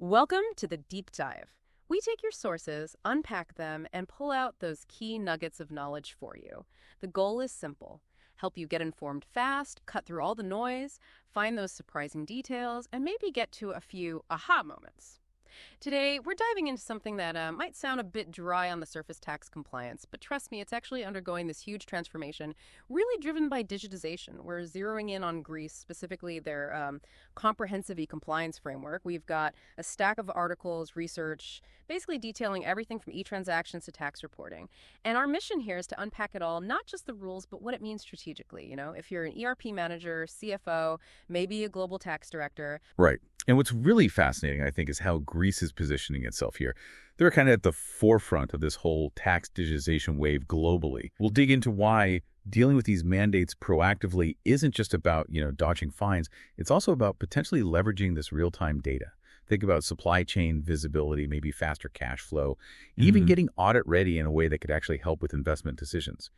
Welcome to the Deep Dive. We take your sources, unpack them, and pull out those key nuggets of knowledge for you. The goal is simple: help you get informed fast, cut through all the noise, find those surprising details, and maybe get to a few aha moments. Today, we're diving into something that might sound a bit dry on the surface: tax compliance, but trust me, it's actually undergoing this huge transformation, really driven by digitization. We're zeroing in on Greece, specifically their comprehensive e-compliance framework. We've got a stack of articles, research, basically detailing everything from e-transactions to tax reporting. And our mission here is to unpack it all, not just the rules, but what it means strategically. If you're an ERP manager, CFO, maybe a global tax director. Right. And what's really fascinating, I think, is how Greece is positioning itself here. They're kind of at the forefront of this whole tax digitization wave globally. We'll dig into why dealing with these mandates proactively isn't just about, dodging fines. It's also about potentially leveraging this real-time data. Think about supply chain visibility, maybe faster cash flow, even getting audit ready in a way that could actually help with investment decisions.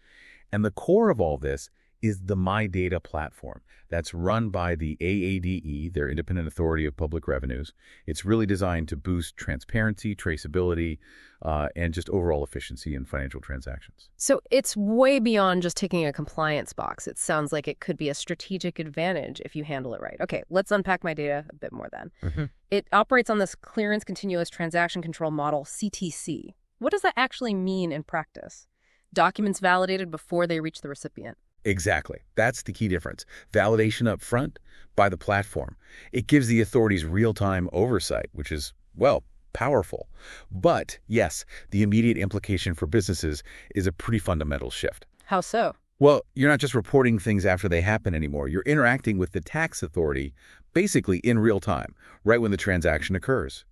And the core of all this is the My Data platform that's run by the AADE, their Independent Authority of Public Revenues. It's really designed to boost transparency, traceability, and just overall efficiency in financial transactions. So it's way beyond just ticking a compliance box. It sounds like it could be a strategic advantage if you handle it right. Okay, let's unpack My Data a bit more then. It operates on this Clearance Continuous Transaction Control model, CTC. What does that actually mean in practice? Documents validated before they reach the recipient. Exactly. That's the key difference. Validation up front by the platform. It gives the authorities real-time oversight, which is, well, powerful. But, yes, the immediate implication for businesses is a pretty fundamental shift. How so? Well, you're not just reporting things after they happen anymore. You're interacting with the tax authority basically in real time, right when the transaction occurs.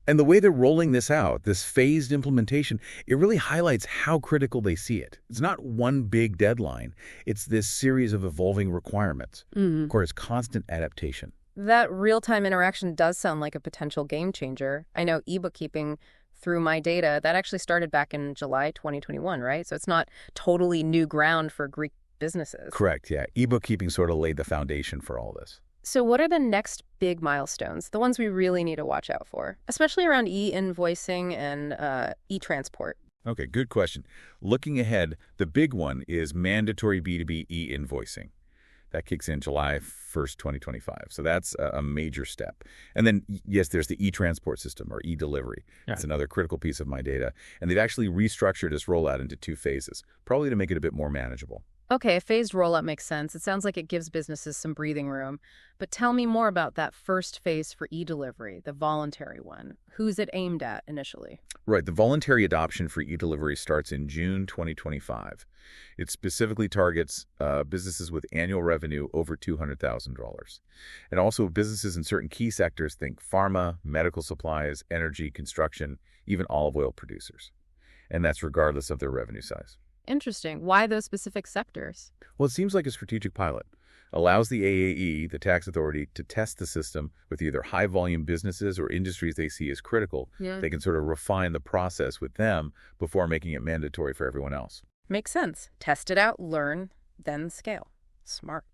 And the way they're rolling this out, this phased implementation, it really highlights how critical they see it. It's not one big deadline. It's this series of evolving requirements. Of course, constant adaptation. That real-time interaction does sound like a potential game changer. I know e-bookkeeping through My Data, that actually started back in July 2021, right? So it's not totally new ground for Greek businesses. Correct, yeah. E-bookkeeping sort of laid the foundation for all this. So what are the next big milestones, the ones we really need to watch out for, especially around e-invoicing and e-transport? Okay, good question. Looking ahead, the big one is mandatory B2B e-invoicing. That kicks in July 1st, 2025. So that's a major step. And then, yes, there's the e-transport system or e-delivery. That's another critical piece of My Data. And they've actually restructured its rollout into 2 phases, probably to make it a bit more manageable. Okay, a phased rollout makes sense. It sounds like it gives businesses some breathing room. But tell me more about that first phase for e-delivery, the voluntary one. Who's it aimed at initially? Right. The voluntary adoption for e-delivery starts in June 2025. It specifically targets businesses with annual revenue over $200,000. And also businesses in certain key sectors, think pharma, medical supplies, energy, construction, even olive oil producers. And that's regardless of their revenue size. Interesting. Why those specific sectors? Well, it seems like a strategic pilot. Allows the AAE, the tax authority, to test the system with either high-volume businesses or industries they see as critical. They can sort of refine the process with them before making it mandatory for everyone else. Makes sense. Test it out, learn, then scale. Smart.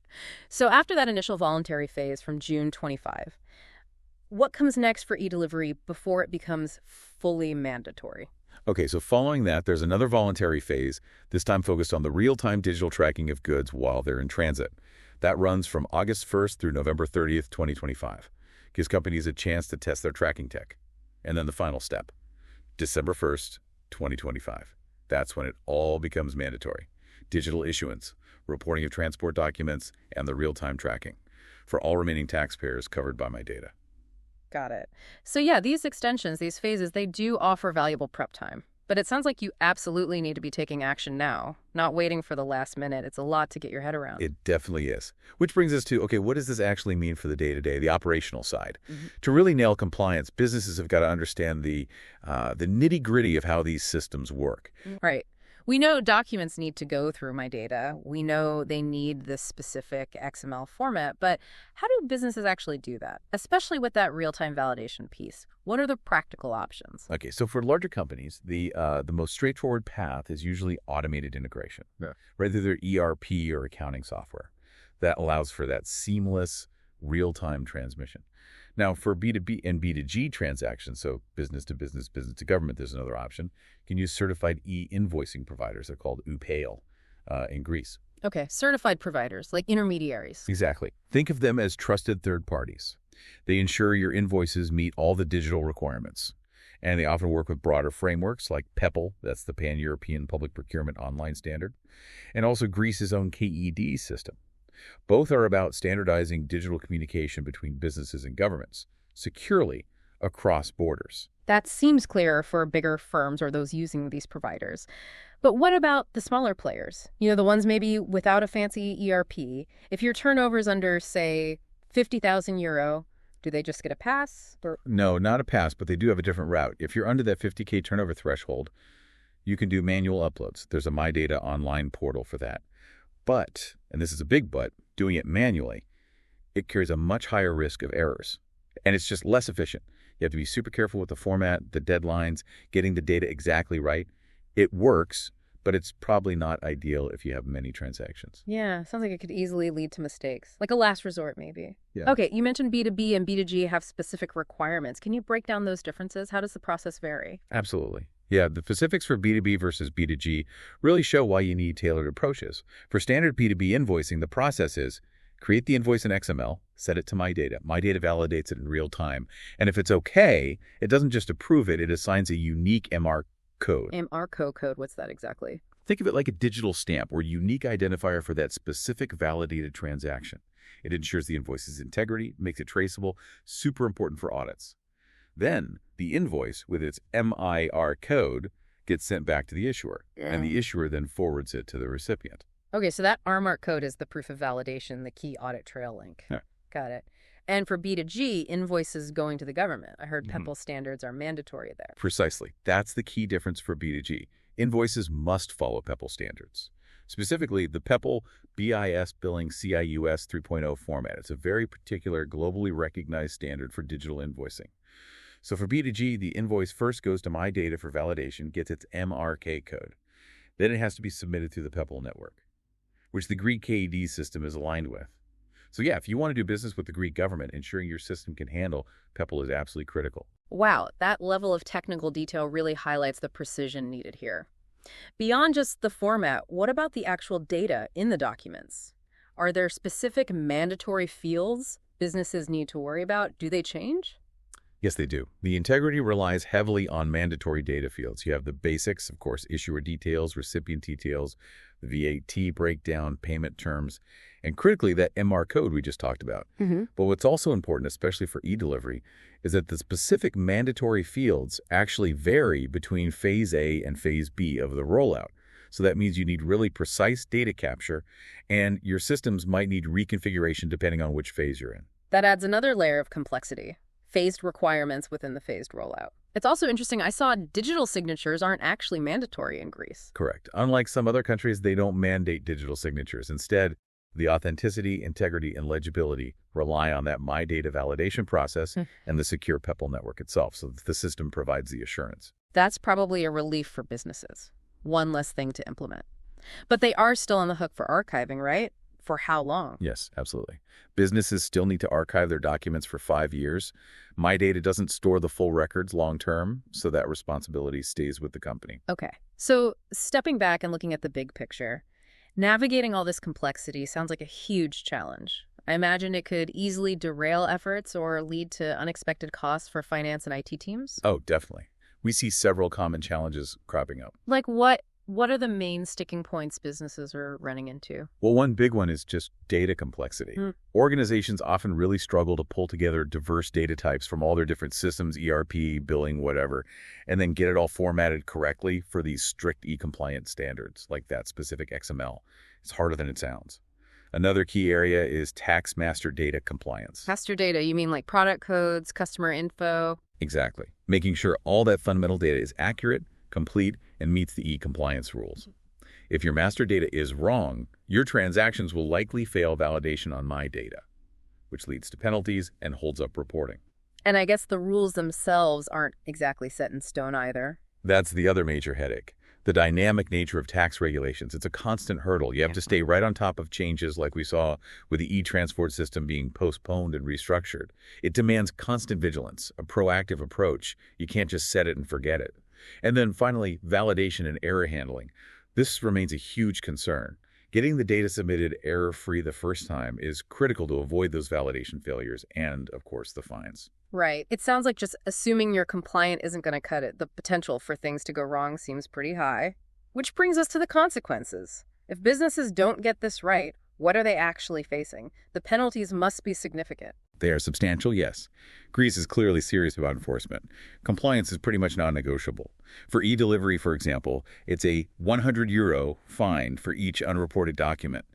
So after that initial voluntary phase from June 25, what comes next for e-delivery before it becomes fully mandatory? Okay, so following that, there's another voluntary phase, this time focused on the real-time digital tracking of goods while they're in transit. That runs from August 1st through November 30th, 2025. Gives companies a chance to test their tracking tech. And then the final step, December 1st, 2025. That's when it all becomes mandatory. Digital issuance, reporting of transport documents, and the real-time tracking for all remaining taxpayers covered by My Data. Got it. So yeah, these extensions, these phases, they do offer valuable prep time. But it sounds like you absolutely need to be taking action now, not waiting for the last minute. It's a lot to get your head around. It definitely is. Which brings us to, okay, what does this actually mean for the day-to-day, the operational side? To really nail compliance, businesses have got to understand the nitty-gritty of how these systems work. Right. We know documents need to go through My Data. We know they need this specific XML format, but how do businesses actually do that, especially with that real-time validation piece? What are the practical options? Okay, so for larger companies, the most straightforward path is usually automated integration, whether they're ERP or accounting software. That allows for that seamless real-time transmission. Now, for B2B and B2G transactions, so business to business, business to government, there's another option. You can use certified e-invoicing providers. They're called UPAIL in Greece. Okay, certified providers, like intermediaries. Exactly. Think of them as trusted third parties. They ensure your invoices meet all the digital requirements. And they often work with broader frameworks like PEPL, that's the Pan-European Public Procurement Online Standard, and also Greece's own KED system. Both are about standardizing digital communication between businesses and governments securely across borders. That seems clearer for bigger firms or those using these providers. But what about the smaller players? The ones maybe without a fancy ERP. If your turnover is under, say, 50,000 euro, do they just get a pass? No, not a pass, but they do have a different route. If you're under that 50K turnover threshold, you can do manual uploads. There's a My Data online portal for that. But, and this is a big but, doing it manually, it carries a much higher risk of errors. And it's just less efficient. You have to be super careful with the format, the deadlines, getting the data exactly right. It works, but it's probably not ideal if you have many transactions. Yeah, sounds like it could easily lead to mistakes. Like a last resort, maybe. Yeah. Okay, you mentioned B2B and B2G have specific requirements. Can you break down those differences? How does the process vary? Absolutely. Yeah, the specifics for B2B versus B2G really show why you need tailored approaches. For standard B2B invoicing, the process is create the invoice in XML, set it to My Data. My Data validates it in real time. And if it's okay, it doesn't just approve it, it assigns a unique MR code. MR code, what's that exactly? Think of it like a digital stamp or unique identifier for that specific validated transaction. It ensures the invoice's integrity, makes it traceable, super important for audits. Then, the invoice with its MIR code gets sent back to the issuer, and the issuer then forwards it to the recipient. Okay, so that RMARC code is the proof of validation, the key audit trail link. Yeah. Got it. And for B2G, invoices going to the government. I heard PEPL standards are mandatory there. Precisely. That's the key difference for B2G. Invoices must follow PEPL standards. Specifically, the PEPL BIS Billing CIUS 3.0 format. It's a very particular, globally recognized standard for digital invoicing. So for B2G, the invoice first goes to My Data for validation, gets its MRK code. Then it has to be submitted through the PEPL network, which the Greek KED system is aligned with. So yeah, if you want to do business with the Greek government, ensuring your system can handle PEPL is absolutely critical. Wow, that level of technical detail really highlights the precision needed here. Beyond just the format, what about the actual data in the documents? Are there specific mandatory fields businesses need to worry about? Do they change? Yes, they do. The integrity relies heavily on mandatory data fields. You have the basics, of course, issuer details, recipient details, the VAT breakdown, payment terms, and critically, that MR code we just talked about. But what's also important, especially for e-delivery, is that the specific mandatory fields actually vary between Phase A and Phase B of the rollout. So that means you need really precise data capture, and your systems might need reconfiguration depending on which phase you're in. That adds another layer of complexity. Phased requirements within the phased rollout. It's also interesting, I saw digital signatures aren't actually mandatory in Greece. Correct. Unlike some other countries, they don't mandate digital signatures. Instead, the authenticity, integrity, and legibility rely on that My Data validation process and the secure PEPL network itself, so that the system provides the assurance. That's probably a relief for businesses. One less thing to implement. But they are still on the hook for archiving, right? For how long? Yes, absolutely. Businesses still need to archive their documents for 5 years. My Data doesn't store the full records long term, so that responsibility stays with the company. Okay. So stepping back and looking at the big picture, navigating all this complexity sounds like a huge challenge. I imagine it could easily derail efforts or lead to unexpected costs for finance and IT teams. Oh, definitely. We see several common challenges cropping up. Like what are the main sticking points businesses are running into? Well, one big one is just data complexity. Organizations often really struggle to pull together diverse data types from all their different systems, ERP, billing, whatever, and then get it all formatted correctly for these strict e-compliance standards, like that specific XML. It's harder than it sounds. Another key area is tax master data compliance. Master data, you mean like product codes, customer info? Exactly. Making sure all that fundamental data is accurate, complete, and meets the e-compliance rules. If your master data is wrong, your transactions will likely fail validation on My Data, which leads to penalties and holds up reporting. And I guess the rules themselves aren't exactly set in stone either. That's the other major headache. The dynamic nature of tax regulations, it's a constant hurdle. You have to stay right on top of changes like we saw with the e-transport system being postponed and restructured. It demands constant vigilance, a proactive approach. You can't just set it and forget it. And then finally, validation and error handling. This remains a huge concern. Getting the data submitted error-free the first time is critical to avoid those validation failures and, of course, the fines. Right. It sounds like just assuming you're compliant isn't going to cut it. The potential for things to go wrong seems pretty high. Which brings us to the consequences. If businesses don't get this right, what are they actually facing? The penalties must be significant. They are substantial, yes. Greece is clearly serious about enforcement. Compliance is pretty much non-negotiable. For e-delivery, for example, it's a €100 fine for each unreported document.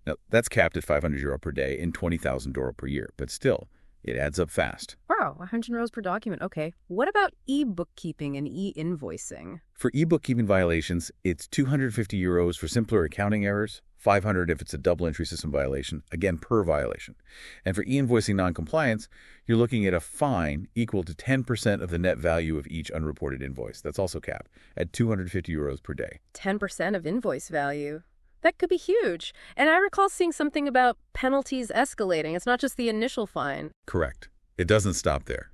Now, that's capped at €500 per day and €20,000 per year, but still, it adds up fast. Wow, 100 rows per document. Okay. What about e-bookkeeping and e-invoicing? For e-bookkeeping violations, it's €250 for simpler accounting errors, $500 if it's a double entry system violation, again per violation. And for e-invoicing noncompliance, you're looking at a fine equal to 10% of the net value of each unreported invoice. That's also capped at €250 per day. 10% of invoice value. That could be huge. And I recall seeing something about penalties escalating. It's not just the initial fine. Correct. It doesn't stop there.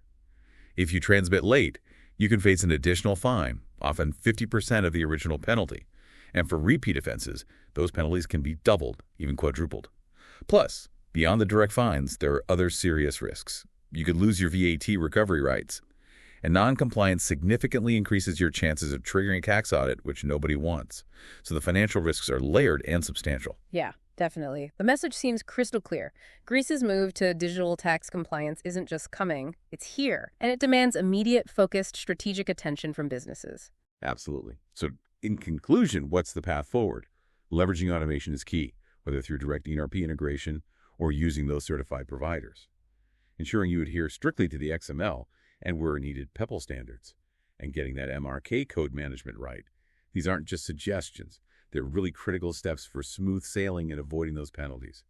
If you transmit late, you can face an additional fine, often 50% of the original penalty. And for repeat offenses, those penalties can be doubled, even quadrupled. Plus, beyond the direct fines, there are other serious risks. You could lose your VAT recovery rights. And non-compliance significantly increases your chances of triggering a tax audit, which nobody wants. So the financial risks are layered and substantial. Yeah, definitely. The message seems crystal clear. Greece's move to digital tax compliance isn't just coming, it's here. And it demands immediate, focused, strategic attention from businesses. Absolutely. So in conclusion, what's the path forward? Leveraging automation is key, whether through direct ERP integration or using those certified providers. Ensuring you adhere strictly to the XML and where needed PEPL standards, and getting that MRK code management right. These aren't just suggestions. They're really critical steps for smooth sailing and avoiding those penalties.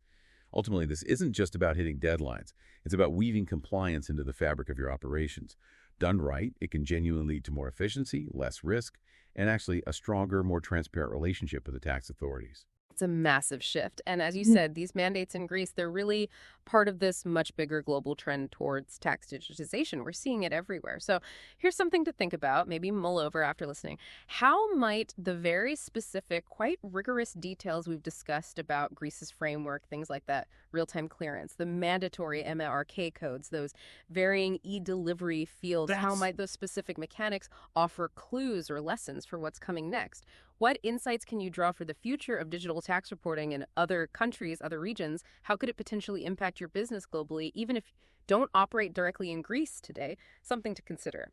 Ultimately, this isn't just about hitting deadlines. It's about weaving compliance into the fabric of your operations. Done right, it can genuinely lead to more efficiency, less risk, and actually a stronger, more transparent relationship with the tax authorities. It's a massive shift. And as you said, these mandates in Greece, they're really part of this much bigger global trend towards tax digitization. We're seeing it everywhere. So here's something to think about, maybe mull over after listening. How might the very specific, quite rigorous details we've discussed about Greece's framework, things like that, real-time clearance, the mandatory MRK codes, those varying e-delivery fields, how might those specific mechanics offer clues or lessons for what's coming next? What insights can you draw for the future of digital tax reporting in other countries, other regions? How could it potentially impact your business globally, even if you don't operate directly in Greece today? Something to consider.